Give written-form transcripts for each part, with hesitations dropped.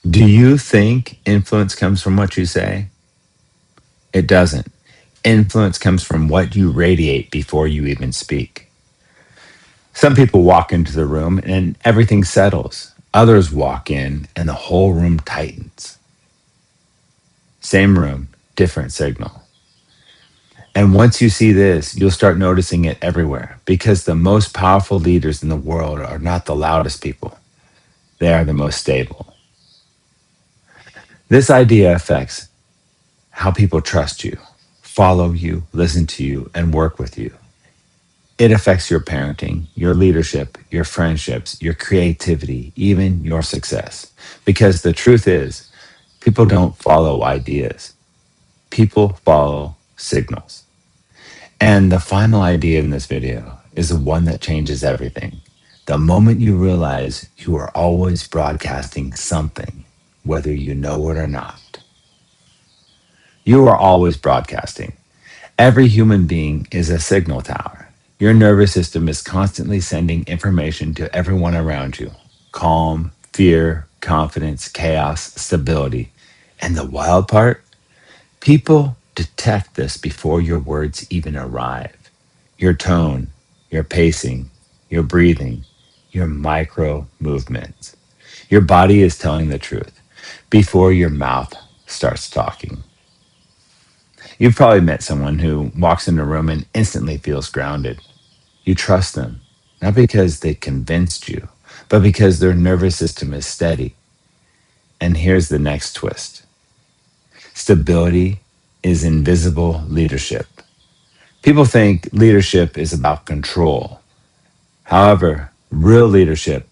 Do you think influence comes from what you say? It doesn't. Influence comes from what you radiate before you even speak. Some people walk into the room and everything settles. Others walk in and the whole room tightens. Same room, different signal. And once you see this, you'll start noticing it everywhere because the most powerful leaders in the world are not the loudest people, they are the most stable. This idea affects how people trust you, follow you, listen to you, and work with you. It affects your parenting, your leadership, your friendships, your creativity, even your success. Because the truth is, people don't follow ideas, people follow signals. And the final idea in this video is the one that changes everything. The moment you realize you are always broadcasting something, whether you know it or not, you are always broadcasting. Every human being is a signal tower. Your nervous system is constantly sending information to everyone around you: calm, fear, confidence, chaos, stability. And the wild part? People detect this before your words even arrive. Your tone, your pacing, your breathing, your micro movements. Your body is telling the truth before your mouth starts talking. You've probably met someone who walks in a room and instantly feels grounded. You trust them, not because they convinced you, but because their nervous system is steady. And here's the next twist: stability is invisible leadership. People think leadership is about control. However, real leadership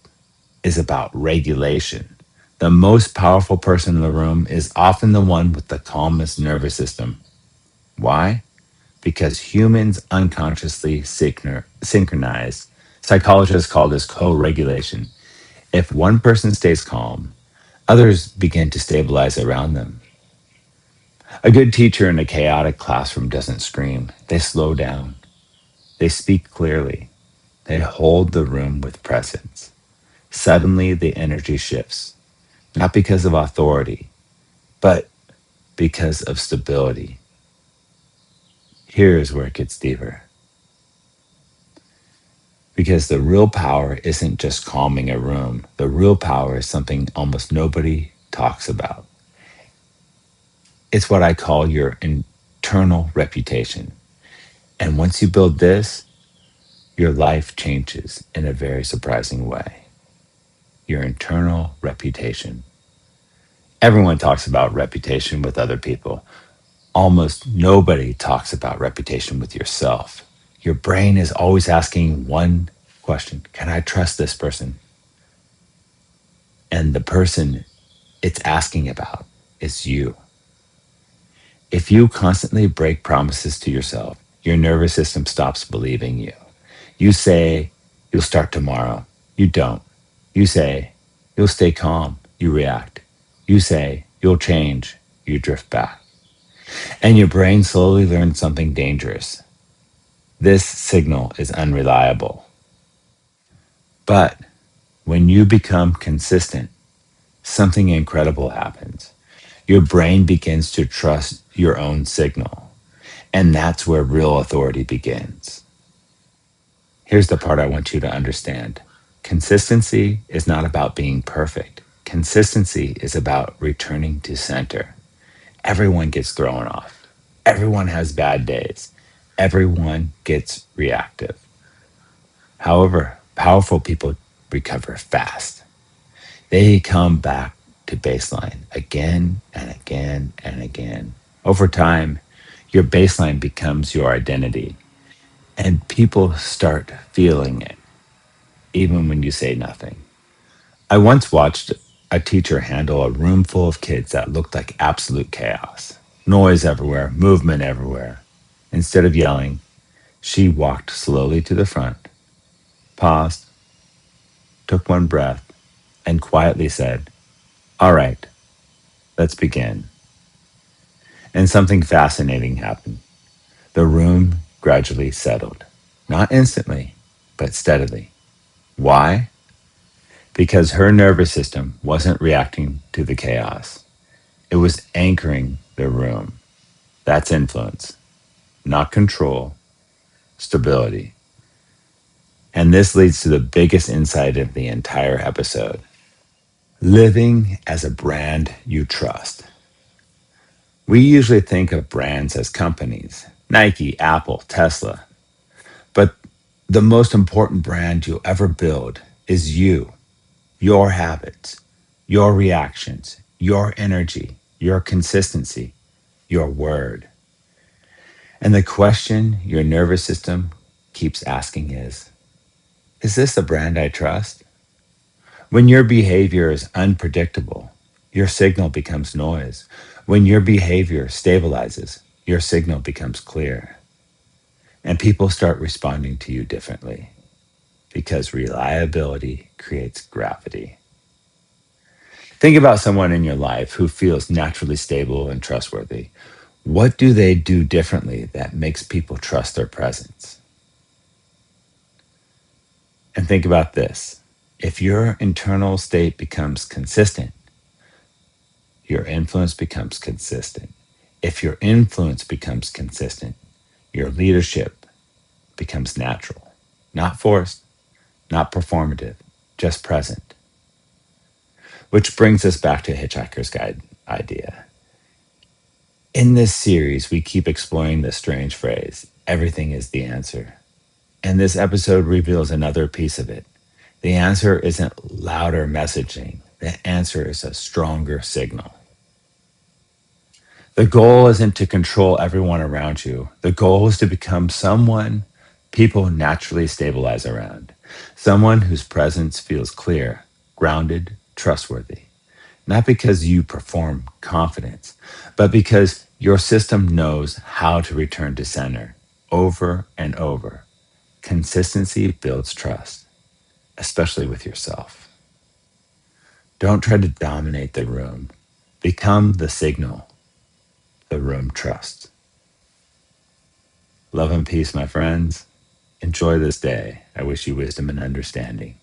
is about regulation. The most powerful person in the room is often the one with the calmest nervous system. Why? Because humans unconsciously synchronize. Psychologists call this co regulation. If one person stays calm, others begin to stabilize around them. A good teacher in a chaotic classroom doesn't scream, they slow down, they speak clearly, they hold the room with presence. Suddenly, the energy shifts, not because of authority, but because of stability. Here's where it gets deeper. Because the real power isn't just calming a room, the real power is something almost nobody talks about. It's what I call your internal reputation. And once you build this, your life changes in a very surprising way. Your internal reputation. Everyone talks about reputation with other people. Almost nobody talks about reputation with yourself. Your brain is always asking one question: can I trust this person? And the person it's asking about is you. If you constantly break promises to yourself, your nervous system stops believing you. You say, you'll start tomorrow. You don't. You say, you'll stay calm. You react. You say, you'll change. You drift back. And your brain slowly learns something dangerous. This signal is unreliable. But when you become consistent, something incredible happens. Your brain begins to trust your own signal. And that's where real authority begins. Here's the part I want you to understand: consistency is not about being perfect, consistency is about returning to center. Everyone gets thrown off, everyone has bad days, everyone gets reactive. However, powerful people recover fast. They come back to baseline again and again and again. Over time, your baseline becomes your identity, and people start feeling it, even when you say nothing. I once watched a teacher handle a room full of kids that looked like absolute chaos: noise everywhere, movement everywhere. Instead of yelling, she walked slowly to the front, paused, took one breath, and quietly said, "All right, let's begin." And something fascinating happened. The room gradually settled. Not instantly, but steadily. Why? because her nervous system wasn't reacting to the chaos. It was anchoring the room. That's influence, not control, stability. And this leads to the biggest insight of the entire episode: living as a brand you trust. We usually think of brands as companies: Nike, Apple, Tesla. But the most important brand you'll ever build is you, your habits, your reactions, your energy, your consistency, your word. And the question your nervous system keeps asking is this a brand I trust? When your behavior is unpredictable, your signal becomes noise. When your behavior stabilizes, your signal becomes clear. And people start responding to you differently because reliability creates gravity. Think about someone in your life who feels naturally stable and trustworthy. What do they do differently that makes people trust their presence? And think about this: if your internal state becomes consistent, your influence becomes consistent. If your influence becomes consistent, your leadership becomes natural, not forced, not performative, just present. Which brings us back to Hitchhiker's Guide idea. In this series, we keep exploring the strange phrase, everything is the answer. And this episode reveals another piece of it. The answer isn't louder messaging, the answer is a stronger signal. The goal isn't to control everyone around you. The goal is to become someone people naturally stabilize around, someone whose presence feels clear, grounded, trustworthy. Not because you perform confidence, but because your system knows how to return to center over and over. Consistency builds trust, especially with yourself. Don't try to dominate the room. Become the signal the room trusts. Love and peace, my friends. Enjoy this day. I wish you wisdom and understanding.